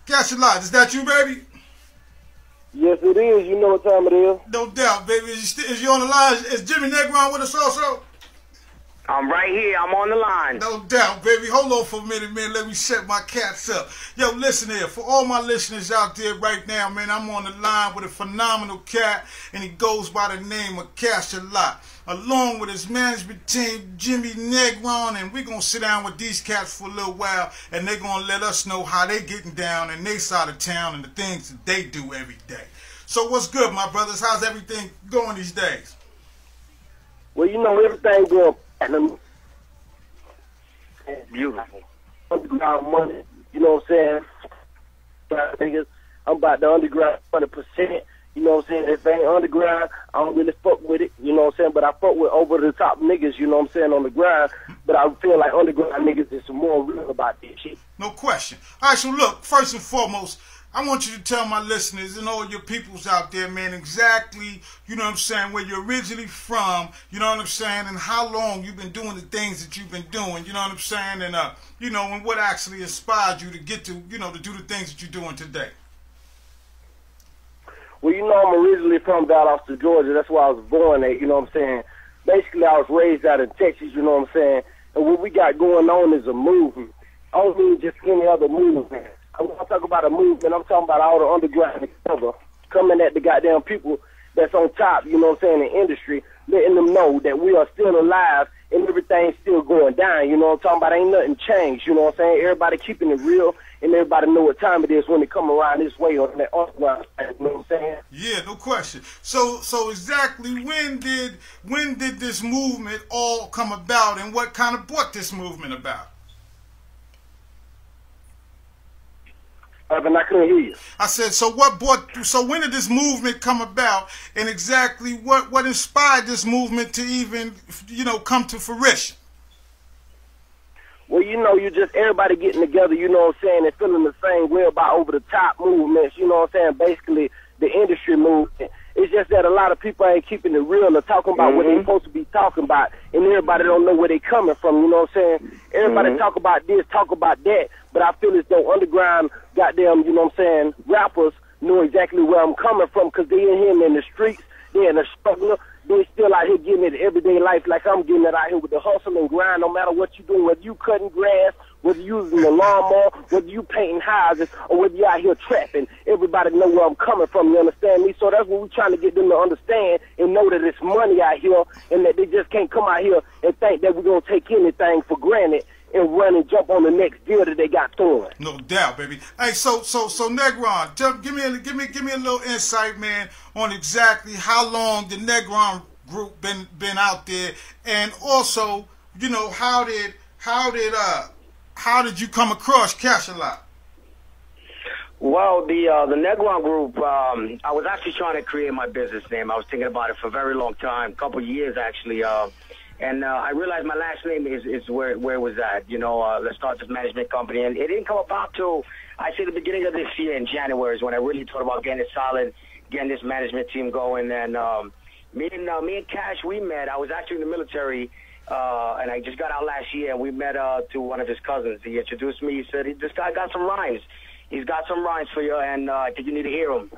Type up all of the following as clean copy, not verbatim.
Cash a lot. Is that you, baby? Yes, it is. You know what time it is. No doubt, baby. Is you on the line? Is Jimmy Negron with us also? I'm right here. I'm on the line. No doubt, baby. Hold on for a minute, man. Let me set my cats up. Yo, listen here. For all my listeners out there right now, man, I'm on the line with a phenomenal cat, and he goes by the name of Cash a Lot, along with his management team, Jimmy Negron, and we're going to sit down with these cats for a little while, and they're going to let us know how they getting down in their side of town and the things that they do every day. So what's good, my brothers? How's everything going these days? Well, you know, everything going platinum. Beautiful. Underground money, you know what I'm saying? I'm about the underground 100%. You know what I'm saying? If it ain't underground, I don't really fuck with it. You know what I'm saying? But I fuck with over the top niggas, you know what I'm saying, on the grind. But I feel like underground niggas is more real about this shit. No question. All right, so look, first and foremost, I want you to tell my listeners and all your peoples out there, man, exactly, you know what I'm saying, where you're originally from, you know what I'm saying, and how long you've been doing the things that you've been doing, you know what I'm saying, and, you know, and what actually inspired you to get to, you know, to do the things that you're doing today. Well, you know, I'm originally from Valdosta, Georgia. That's where I was born at, you know what I'm saying. Basically, I was raised out in Texas, you know what I'm saying, and what we got going on is a movement. I don't mean just any other movement. I'm going to talk about a movement. I'm talking about all the underground together, coming at the goddamn people that's on top, you know what I'm saying, in the industry, letting them know that we are still alive and everything's still going down, you know what I'm talking about. Ain't nothing changed, you know what I'm saying. Everybody keeping it real and everybody know what time it is when they come around this way on that underground, you know what I'm saying. Yeah, no question. So exactly when did this movement all come about, and what kind of brought this movement about? I couldn't hear you. I said, so when did this movement come about, and exactly what inspired this movement to even, you know, come to fruition? Well, you know, you just everybody getting together, you know what I'm saying, and feeling the same way about over the top movements, you know what I'm saying, basically the industry movement. It's just that a lot of people ain't keeping it real or talking about what they supposed to be talking about, and everybody don't know where they coming from, you know what I'm saying? Everybody talk about this, talk about that, but I feel as though underground goddamn, you know what I'm saying, rappers know exactly where I'm coming from, because they in here in the streets, they in the struggle, they still out here getting it everyday life like I'm getting it out here with the hustle and grind, no matter what you doing, whether you cutting grass, whether you using the lawnmower, whether you painting houses, or whether you out here trapping. Everybody know where I'm coming from, you understand me? So that's what we're trying to get them to understand and know that it's money out here and that they just can't come out here and think that we're going to take anything for granted and run and jump on the next deal that they got throwing. No doubt, baby. Hey, so Negron, give me a little insight, man, on exactly how long the Negron group been out there, and also, you know, how did you come across Cash a Lot? Well, the Negron group, I was actually trying to create my business name. I was thinking about it for a very long time, a couple of years actually. And I realized my last name is where it was at. You know, let's start this management company. And it didn't come about till, I say, the beginning of this year in January is when I really thought about getting it solid, getting this management team going. And me and Cash, we met. I was actually in the military, and I just got out last year, and we met to one of his cousins. He introduced me. He said, this guy got some rhymes. He's got some rhymes for you, and I think you need to hear him.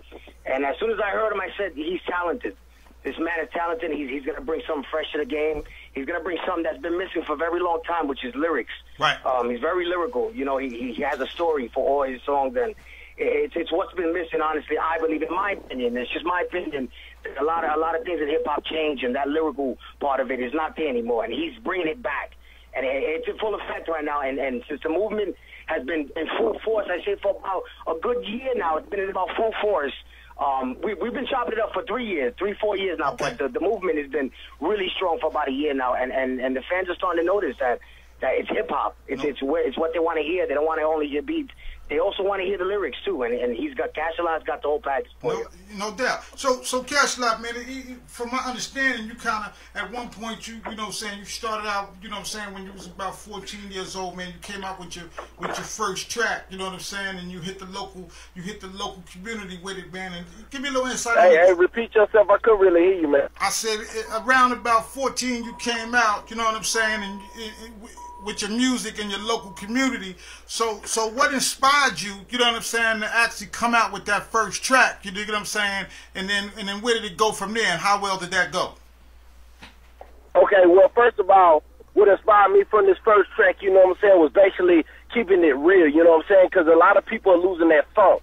And as soon as I heard him, I said, he's talented. This man is talented. He's going to bring something fresh to the game. He's going to bring something that's been missing for a very long time, which is lyrics. Right. He's very lyrical. You know, he has a story for all his songs, and it's what's been missing, honestly. I believe, in my opinion, it's just my opinion, a lot of things in hip-hop change, and that lyrical part of it is not there anymore, and he's bringing it back. And it's in full effect right now, and since the movement has been in full force, I say for about a good year now, it's been in about full force. We've been chopping it up for 4 years now, okay. But the movement has been really strong for about a year now, and the fans are starting to notice that it's hip hop. It's what they want to hear. They don't want to only hear beats. They also want to hear the lyrics too, and he's got Cash a Lot's got the whole package for you. No doubt. So Cash a Lot, man, from my understanding, you kind of at one point you know what I'm saying, you started out, you know what I'm saying, when you was about 14 years old, man, you came out with your first track, you know what I'm saying, and you hit the local community with it, man. And give me a little insight. Hey, repeat yourself. I couldn't really hear you, man. I said around about 14 you came out, you know what I'm saying, and with your music in your local community. So what inspired you, you know what I'm saying, to actually come out with that first track, you dig what I'm saying? And then where did it go from there, and how well did that go? Okay, well, first of all, what inspired me from this first track, you know what I'm saying, was basically keeping it real, you know what I'm saying? Because a lot of people are losing that funk.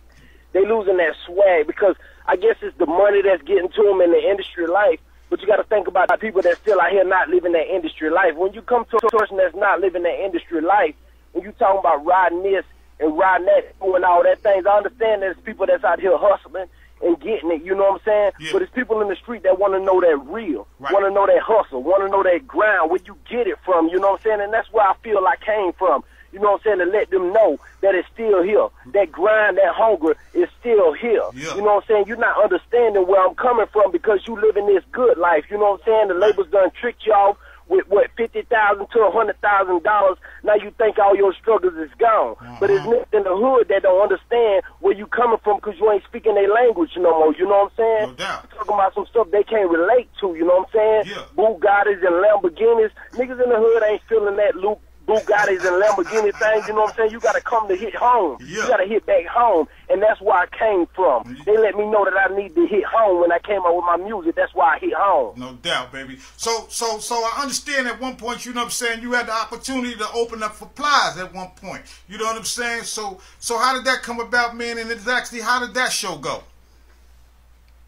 They losing that swag because I guess it's the money that's getting to them in the industry life. But you got to think about the people that still out here not living that industry life. When you come to a person that's not living that industry life, when you talking about riding this and riding that, doing all that things, I understand there's people that's out here hustling and getting it, you know what I'm saying? Yeah. But it's people in the street that want to know that real, want to know that hustle, want to know that grind, where you get it from, you know what I'm saying? And that's where I feel I came from, you know what I'm saying, to let them know that it's still here. That grind, that hunger is still here. Yeah. You know what I'm saying? You're not understanding where I'm coming from because you living this good life, you know what I'm saying? The labels done tricked y'all with what, $50,000 to $100,000. Now you think all your struggles is gone. But it's niggas in the hood that don't understand where you coming from because you ain't speaking their language no more. You know what I'm saying? No doubt. You're talking about some stuff they can't relate to. You know what I'm saying? Yeah. Bugattis and Lamborghinis. Niggas in the hood ain't feeling that loop. Bugattis and Lamborghini things, you know what I'm saying? You got to come to hit home. Yeah. You got to hit back home, and that's where I came from. They let me know that I need to hit home when I came out with my music. That's why I hit home. No doubt, baby. So I understand at one point, you know what I'm saying, you had the opportunity to open up for Plies at one point. You know what I'm saying? So how did that come about, man? And exactly how did that show go?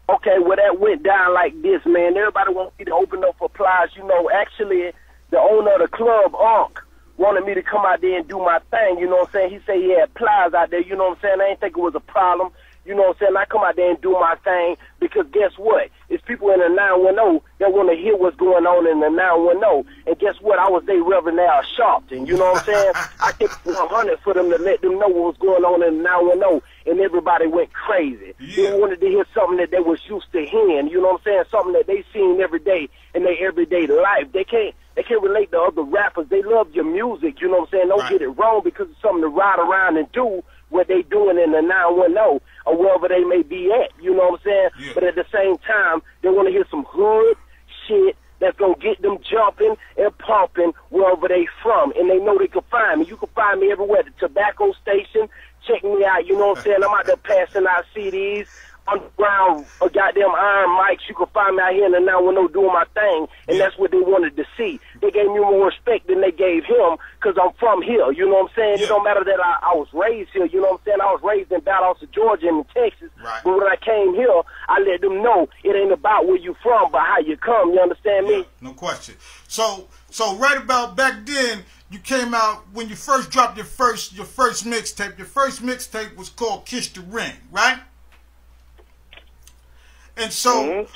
Okay, well, that went down like this, man. Everybody wants me to open up for Plies. You know, actually, the owner of the club, Unc, wanted me to come out there and do my thing, you know what I'm saying? He said he had Plies out there, you know what I'm saying? I didn't think it was a problem, you know what I'm saying? I come out there and do my thing because guess what? It's people in the 910 that want to hear what's going on in the 910. And guess what? I was their Reverend Al Sharpton, you know what I'm saying? I kept 100 for them to let them know what was going on in the 910, and everybody went crazy. Yeah. They wanted to hear something that they was used to hearing, you know what I'm saying? Something that they seen every day in their everyday life. They can't relate to other rappers. They love your music, you know what I'm saying? Don't get it wrong because it's something to ride around and do what they doing in the 910 or wherever they may be at, you know what I'm saying? Yeah. But at the same time, they want to hear some hood shit that's going to get them jumping and pumping wherever they from. And they know they can find me. You can find me everywhere. The tobacco station, check me out, you know what I'm saying? I'm out there passing out CDs. Underground, goddamn iron mics. You can find me out here in the 910 doing my thing, and that's what they wanted to see. They gave me more respect than they gave him because I'm from here. You know what I'm saying? Yeah. It don't matter that I was raised here. You know what I'm saying? I was raised in Valdosta, Georgia, and in Texas. Right. But when I came here, I let them know it ain't about where you from, but how you come. You understand me? No question. So right about back then, you came out when you first dropped your first mixtape. Your first mixtape was called Kiss the Ring, right? And so,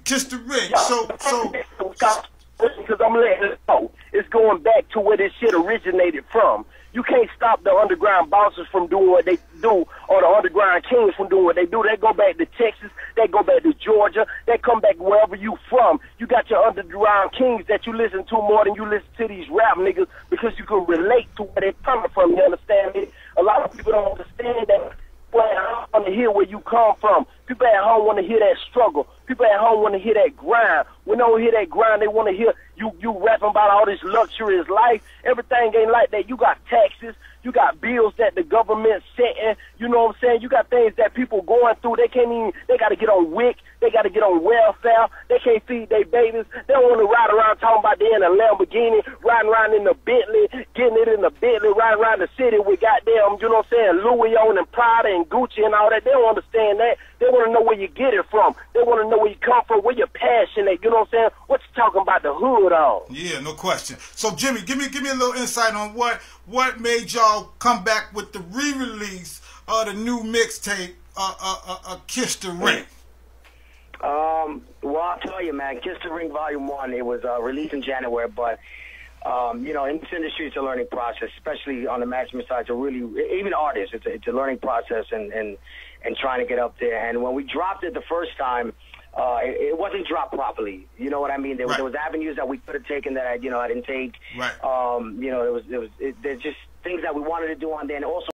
Kiss the Ring. So, because I'm letting it know, it's going back to where this shit originated from. You can't stop the underground bosses from doing what they do, or the underground kings from doing what they do. They go back to Texas, they go back to Georgia, they come back wherever you from. You got your underground kings that you listen to more than you listen to these rap niggas because you can relate to where they're coming from. You understand me? A lot of people don't understand that. People at home want to hear where you come from. People at home want to hear that struggle. People at home want to hear that grind. When they don't hear that grind, they want to hear you rapping about all this luxurious life. Everything ain't like that. You got taxes. You got bills that the government's setting. You know what I'm saying? You got things that people going through. They can't even, they got to get on WIC. They got to get on welfare. They can't feed their babies. They don't want to ride around talking about they in a Lamborghini, riding around in the Bentley, getting it in the Bentley, riding around the city with goddamn, you know what I'm saying, Louis on and Prada and Gucci and all that. They don't understand that. They want to know where you get it from. They want to know where you come from, where your passion at. You know what I'm saying? What you talking about the hood on? Yeah, no question. So Jimmy, give me a little insight on what made y'all come back with the re-release of the new mixtape, Kiss the Ring. Well, I'll tell you, man, Kiss the Ring Volume 1, it was released in January, but you know, in this industry, it's a learning process, especially on the management side. To really, even artists, it's a learning process and trying to get up there. And when we dropped it the first time, it wasn't dropped properly. You know what I mean? There was avenues that we could have taken that I didn't take. Right. You know, there's just things that we wanted to do on there, and also